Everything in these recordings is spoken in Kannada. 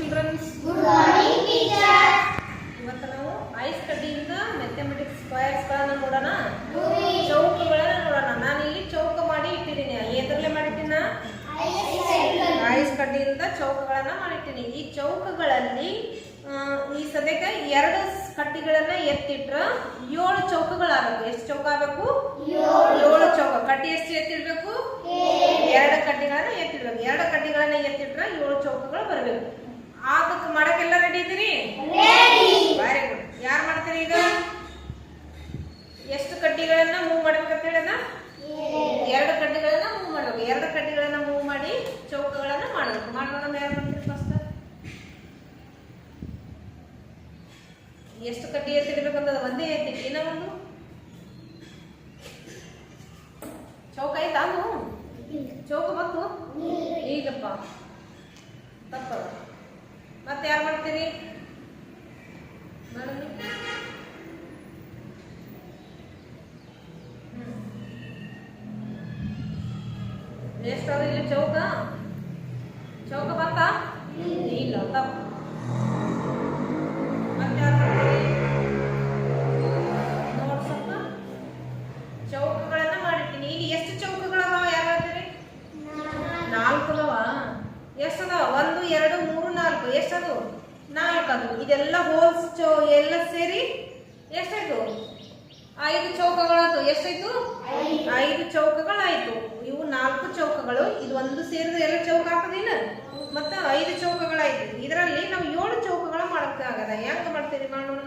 ಚಿಲ್ಡ್ರನ್ಸ್. Good morning teacher. ಇವತ್ತು ನಾವು ಐಸ್ ಕಡ್ಡಿಯಿಂದ ಮ್ಯಾಥಮೆಟಿಕ್ಸ್ ಸ್ಕ್ವೇರ್ಸ್ಗಳನ್ನು ನೋಡೋಣ, ಚೌಕಗಳನ್ನು ನೋಡೋಣ. ನಾನು ಇಲ್ಲಿ ಚೌಕ ಮಾಡಿ ಇಟ್ಟಿದ್ದೀನಿ. ಎದರಲ್ಲೇ ಮಾಡಿಟ್ಟಿನ? ಐಸ್ ಕಡ್ಡಿಯಿಂದ ಚೌಕಗಳನ್ನು ಮಾಡಿಟ್ಟಿನಿ. ಈ ಚೌಕಗಳಲ್ಲಿ ಈ ಸದ್ಯಕ್ಕೆ 2 ಕಡ್ಡಿಗಳನ್ನ ಎತ್ತಿಟ್ರ 7 ಚೌಕಗಳಾಗಬೇಕು. ಎಷ್ಟು ಚೌಕ ಆಗಬೇಕು? 7 ಚೌಕ. ಕಡ್ಡಿ ಎಷ್ಟು ಎತ್ತಿಡ್ಬೇಕು? 2 ಕಡ್ಡಿಗಳನ್ನ ಎತ್ತಿಡ್ಬೇಕು. 2 ಕಡ್ಡಿಗಳನ್ನ ಎತ್ತಿಟ್ರ 7 ಚೌಕಗಳು ಬರಬೇಕು. ಅದಕ್ಕೆ ಮಾಡಕ್ಕೆಲ್ಲ ರೆಡಿ ಇದ್ದೀರಿ? Very good. ಯಾರು ಮಾಡ್ತೀರಿ ಈಗ? ಎಷ್ಟು ಕಡ್ಡಿಗಳನ್ನ ಮೂವ್ ಮಾಡ್ಬೇಕಂತ ಹೇಳಿದ? 2 ಕಡ್ಡಿಗಳನ್ನ ಮೂವ್ ಮಾಡ್ಬೇಕು. 2 ಕಡ್ಡಿಗಳನ್ನ ಮೂವ್ ಮಾಡಿ ಚೌಕಗಳನ್ನ ಮಾಡ್ಬೇಕು. ಮಾಡೋಣ. ಯಾರು ಮಾಡ್ತೀರಿ ಫಸ್ಟ್? ಎಷ್ಟು ಕಡ್ಡಿ ಎತ್ತಿಡ್ಬೇಕಂತ ಒಂದೇ ಎತ್ತಿಟ್ಟು ಇನ್ನ ಒಂದು ಚೌಕ ಆಯ್ತಾ? ಚೌಕ ಮತ್ತು ಈಗಪ್ಪ ತಪ್ಪ. ಮತ್ತೆ ಯಾರು ಮಾಡ್ತೀರಿ? ಎಷ್ಟಾದ್ರೆ ಇಲ್ಲಿ ಚೌಕ ಚೌಕ ಬಂತ? ಇಲ್ಲ, ತಪ್ಪು. ಮತ್ತೆ ಯಾರು ಮಾಡ್ತೀರಿ? ನೋಡಿ, ಸ್ವಲ್ಪ ಚೌಕಗಳನ್ನ ಮಾಡಿರ್ತೀನಿ. ಈಗ ಎಷ್ಟು ಚೌಕಗಳದಾವ? ಯಾರು ಹೇಳ್ತೀರಿ? 4 ಅದಾವ. ಎಷ್ಟದಾವ? 1 2 3 4. ಎಷ್ಟದು? 4 ಅದು. ಇದೆಲ್ಲ ಹೋಲ್ಸ್ ಎಲ್ಲ ಸೇರಿ ಎಷ್ಟಾಯ್ತು? 5 ಚೌಕಗಳಾಯ್ತು. ಎಷ್ಟಾಯ್ತು? 5 ಚೌಕಗಳಾಯ್ತು. ಇವು 4 ಚೌಕಗಳು. ಇದು ಒಂದು ಸೇರಿದ್ರೆ ಎಲ್ಲ ಚೌಕ ಆಗ್ತದಿಲ್ಲ? ಮತ್ತೆ 5 ಚೌಕಗಳಾಯ್ತು. ಇದರಲ್ಲಿ ನಾವು 7 ಚೌಕಗಳ ಮಾಡಕ್ಕೆ ಆಗದ. ಹೆಂಗ ಮಾಡ್ತೀರಿ? ಮಾಡೋಣ.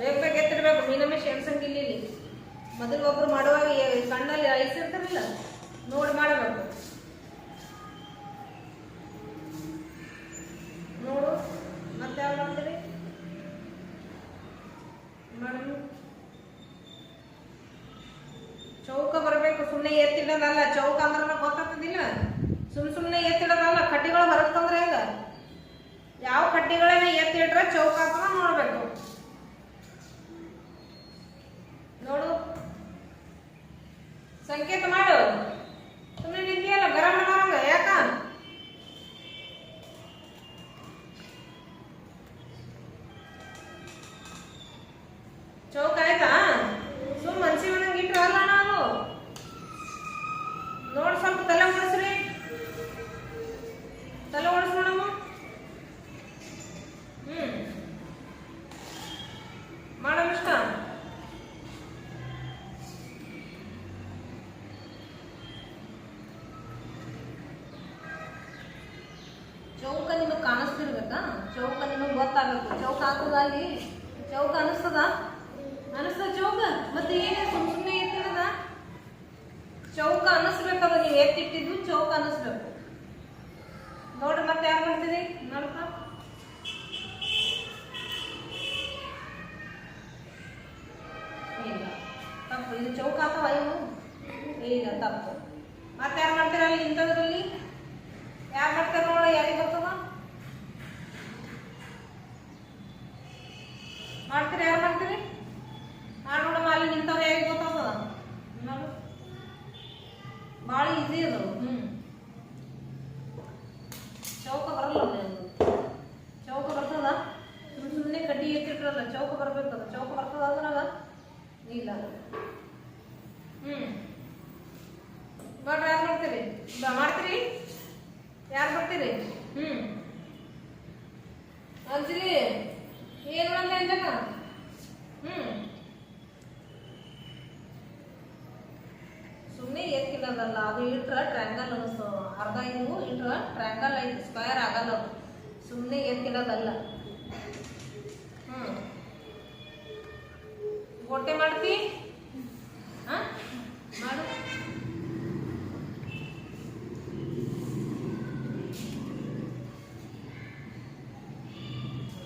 ಬೇಗ ಬೇಗ ಎತ್ತಿಡ್ಬೇಕು. ಮೀನಮೇಶ ಎಣ್ಸಂಗಿಲ್ಲ ಇಲ್ಲಿ. ಮೊದಲು ಒಬ್ರು ಮಾಡುವಾಗ ಕಣ್ಣಲ್ಲಿ ಐಸ್ ಇರ್ತಾರಲ್ಲ, ನೋಡಿ ಮಾಡಬೇಕು. ನೋಡು. ಮತ್ತೆ ಯಾರು ಮಾಡ್ತೀರಿ? ಮಾಡೋಣ. ಚೌಕ ಬರಬೇಕು. ಸುಮ್ಮನೆ ಎತ್ತಿಡೋದಲ್ಲ. ಚೌಕ ಅಂದ್ರೆ ಗೊತ್ತಾಗ್ತದಿಲ್ಲ. ಸುಮ್ಮನೆ ಎತ್ತಿಡೋದಲ್ಲ. ಕಡ್ಡಿಗಳು ಬರುತ್ತಂದ್ರೆ ಈಗ ಯಾವ ಕಡ್ಡಿಗಳನ್ನ ಎತ್ತಿಟ್ರೆ ಚೌಕ ಆಗ್ತದ ನೋಡ್ಬೇಕು. ನೋಡು, ಸಂಕೇತ ಮಾಡು. ಸುಮ್ಮನೆ ನಿಂತಿಯಲ್ಲ ಗರಂ ಮಾಡೋಂಗ. ಯಾಕ? ಚೌಕ ಆಯ್ತಾ? ಸುಮ್ ಮನ್ಸಿ ಮನಂಗೆ ಇಟ್ರಲ್ಲ ನಾವು. ನೋಡ್, ಸ್ವಲ್ಪ ತಲೆ ಓಡಿಸ್ರಿ. ತಲೆ ಓಡಿಸ್ ನೋಡಮ್ಮ. ಮಾಡಮ್ ಇಷ್ಟ. ಚೌಕ ನಿಮಗೆ ಕಾಣಿಸ್ತಿರ್ಬೇಕಾ? ಚೌಕ ನಿಮಗೆ ಗೊತ್ತಾಗಬೇಕು. ಚೌಕ ಹಾಕೋದ ಅಲ್ಲಿ ಚೌಕ ಅನಿಸ್ತದ? ಅನಿಸ್ತದ ಚೌಕ? ಮತ್ತೆ ಏನೇ ಸುಮ್ಮನೆ ಎತ್ತಿಡದ? ಚೌಕ ಅನ್ನಿಸ್ಬೇಕದ. ನೀವು ಎತ್ತಿಟ್ಟಿದ್ದು ಚೌಕ ಅನ್ನಿಸ್ಬೇಕು. ನೋಡ್ರಿ. ಮತ್ತೆ ಯಾರು ಮಾಡ್ತೀರಿ? ನೋಡ್ಕ. ಇಲ್ಲ, ತಪ್ಪು. ಇದು ಚೌಕ ಅಥವಾ ಇವು? ಇಲ್ಲ, ತಪ್ಪು. ಮತ್ತೆ ಯಾರು ಮಾಡ್ತೀರ? ಅಲ್ಲಿ ಇಂಥದ್ರಲ್ಲಿ ಯಾರು ಮಾಡ್ತಾರೆ? ನೋಡ, ಯಾರಿಗೆ ಬರ್ತದ? ಮಾಡ್ತೀರಿ? ಯಾರು ಮಾಡ್ತೀರಿ? ನೋಡಮ್ಮ. ಅಲ್ಲಿ ನಿಂತವ್ರು ಯಾರಿಗೆ ಗೊತ್ತಾಗ್ತದ? ನೋಡು, ಭಾಳ ಈಸಿ ಅದು. ಚೌಕ ಬರಲ್ಲ. ಚೌಕ ಬರ್ತದ? ಸುಮ್ಮನೆ ಕಡ್ಡಿ ಎತ್ತಿಟ್ರಲ್ಲ. ಚೌಕ ಬರ್ಬೇಕದ. ಚೌಕ ಬರ್ತದ ಅದ್ರಾಗ? ಇಲ್ಲ. ನೋಡ್ರಿ. ಯಾರು ಮಾಡ್ತೀರಿ? ಮಾಡ್ತೀರಿ? ಯಾರು ಬರ್ತೀರಿ? ಅಂಜಲಿ ಏನು ಮಾಡಂತ ಅಂಜಕ? ಸುಮ್ಮನೆ ಎತ್ತಿಡೋದಲ್ಲ. ಅದು ಇಟ್ರ ಟ್ರ್ಯಾಂಗಲ್ ಅನಿಸ್ತದ. ಅರ್ಧ ಇವು ಇಟ್ರ ಟ್ರ್ಯಾಂಗಲ್ ಐತಿ, ಸ್ಕ್ವೇರ್ ಆಗಲ್ಲ. ಅದು ಸುಮ್ಮನೆ ಎತ್ತಿಡೋದಲ್ಲ. ಹೊಟ್ಟೆ ಮಾಡ್ತಿ? ಮಾಡು.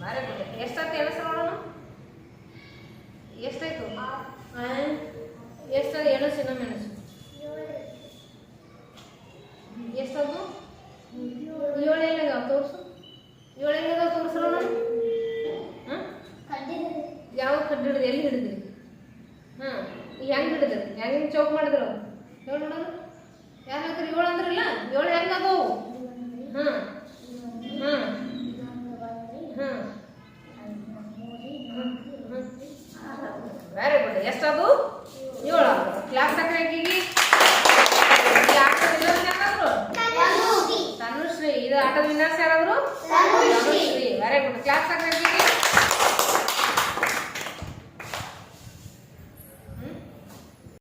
Very good. ಎಷ್ಟಾಯ್ತು ಎಣಸ ನೋಡೋಣ. ಎಷ್ಟಾಯ್ತು? ಎಷ್ಟಾದ? ಎಣಸು. ಇನ್ನೊಮ್ಮೆ ಎಣಸು. ಎಷ್ಟದು? 7 ಏನಾಗ ತೋರಿಸು. 7 ಏನಾಗ ತೋರಿಸ್ರ. ಯಾವ ಕಡ್ಡಿ ಹಿಡಿದ್ರಿ? ಎಲ್ಲಿ ಹಿಡಿದ್ರಿ? ಹೆಂಗ್ ಹಿಡಿದ್ರು ಹೆಂಗ್ ಚೌಕ್ ಮಾಡಿದ್ರು ಹೇಳು ನೋಡೋಣ ಯಾರು ಹೇಳ್ತಾರೆ 7 ಅಂದ್ರಲ್ಲ 7 ಹೆಂಗ್ ಅದವು ಹಾಂ ಹಾಂ ಹಾಂ ವೆರಿ ಗುಡ್ ಎಷ್ಟದು 7 ಕ್ಲಾಸ್ ಹಾಕಿಗಿ ತನುಶ್ರೀ ಇದು ಆಟದ ವಿನ್ನರ್ಸ್ ಯಾರಾದ್ರು ತನುಶ್ರೀ ವೆರಿ ಗುಡ್ ಕ್ಲಾಸ್ ಹಾಕಿಗಿ